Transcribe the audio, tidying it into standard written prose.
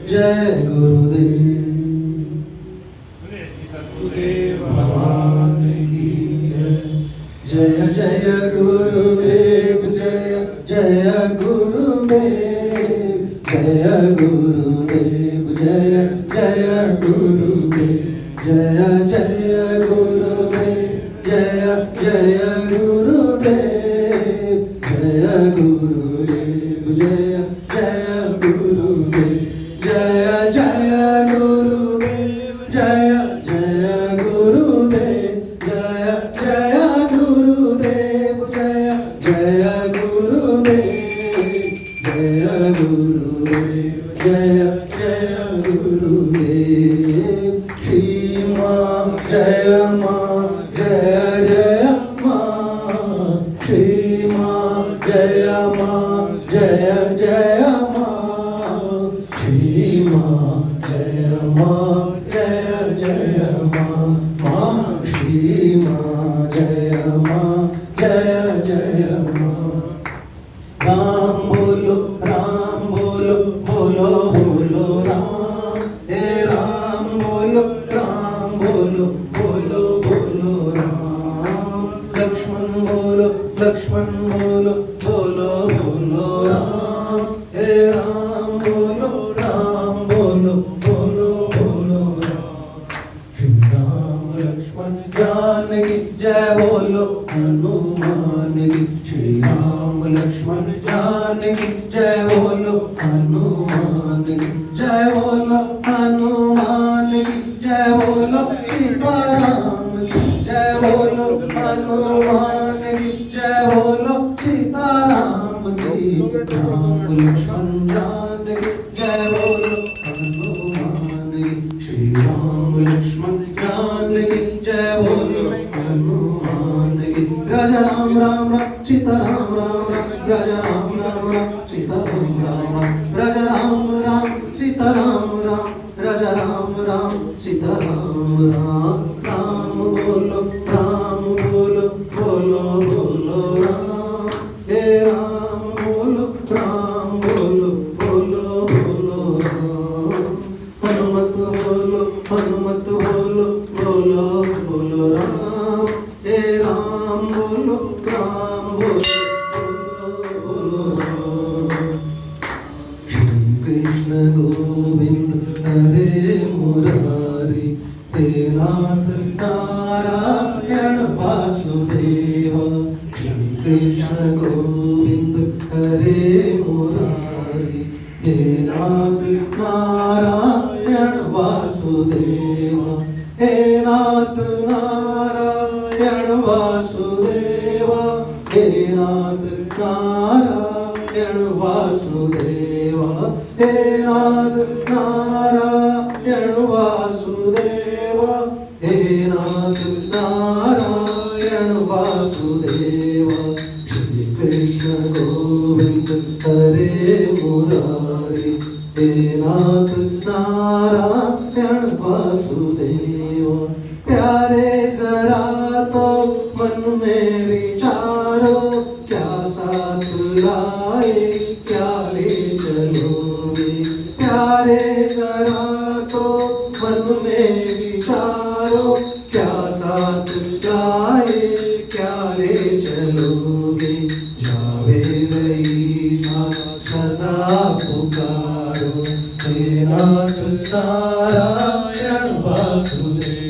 जय गुरुदेव। गुरुदेव जय जय गुरुदेव जय जय गुरुदेव जय गुरुदेव जय जय गुरुदेव जय जय गुरुदेव जय जय गुरुदेव जय जय गुरुदेव जय जय गुरुदेव जय गुरुदेव जय जय गुरुदेव श्री माँ जय जय माँ श्री माँ जय जय माँ श्री माँ जय जय माँ माँ श्री माँ जय जय माँ राम बोलो बोलो बोलो राम हे राम बोलो बोलो बोलो राम लक्ष्मण बोलो बोलो बोलो राम हे राम बोलो बोलो बोलो राम श्री राम लक्ष्मण जानकी जय बोलो हनुमान की श्री राम लक्ष्मण जानकी जय बोलो हनुमान की जय बोलो हनुमान की जय बोलो सीताराम की जय बोलो हनुमान की जय बोलो सीताराम की राम लक्ष्मण जानकी जय बोलो हनुमान की श्री राम लक्ष्मण जानकी जय बोलो हनुमान की राजा राम राम सीताराम राम राजा राम राम सीताराम राम राजा राम सीताराम राम राजा राम सीताराम राम राम बोलो बोलो राम हे राम बोलो बोलो राम हनुमत बोलो बोलो राम हे राम बोलो बोलो राम श्री कृष्ण गोविंद हरे मुरारी हे नाथ नारायण वासुदेव श्री कृष्ण गोविंद हरे मुरारी हे नाथ नारायण वासुदेव हे नाथ नारायण वासुदेव हे नाथ नारायण वासुदेव हे नाथ नारायण वासुदेव हे नाथ नारायण वासुदेव श्री कृष्ण गोविंद हरे मुरारी हे नाथ नारायण वासुदेव प्यारे जरा तो मन में विचारो क्या साथ लाए क्या ले चलोगे प्यारे जरा तो मन में विचारो क्या साथ लाए क्या ले चलोगे जावे रईसा सदा पुकारो हे नाथ नारायण वासुदेव